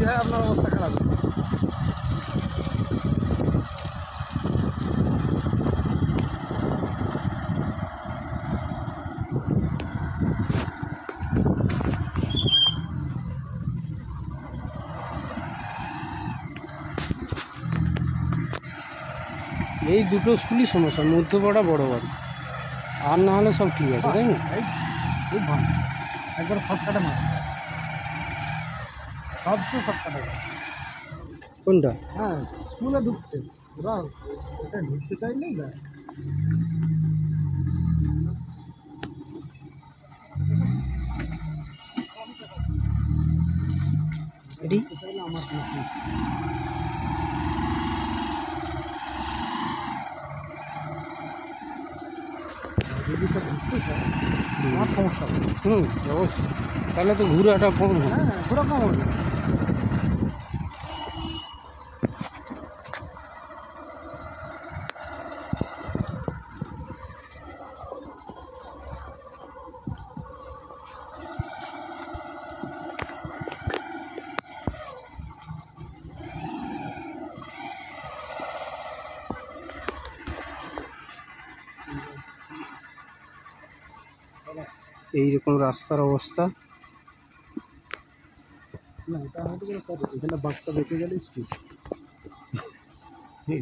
হয় আপনার অবস্থা খারাপ। এই দুটো স্কুলই সমস্যা, মধ্যপাড়া বড় বাড়ি, আর না হলে সব ঠিক আছে, তাই না? খুব ভালো, একবার শর্টকাটে মার, সবচেয়ে শর্টকাটে। কোনটা? হ্যাঁ, স্কুলে ঢুকছে ওরা, এটা ঢুকতে চাইলেই না। এটি চাইলে আমার যদি তো ঢুকতে চায় আমার সমস্যা হবে। অবশ্যই, তাহলে তো ঘুরাটা কম হবে। হ্যাঁ, ঘোরা কম হবে। এইরকম রাস্তার অবস্থা। না, এটা হয়তো স্যার এখানে বাসটা বেঁকে গেলে স্কুল।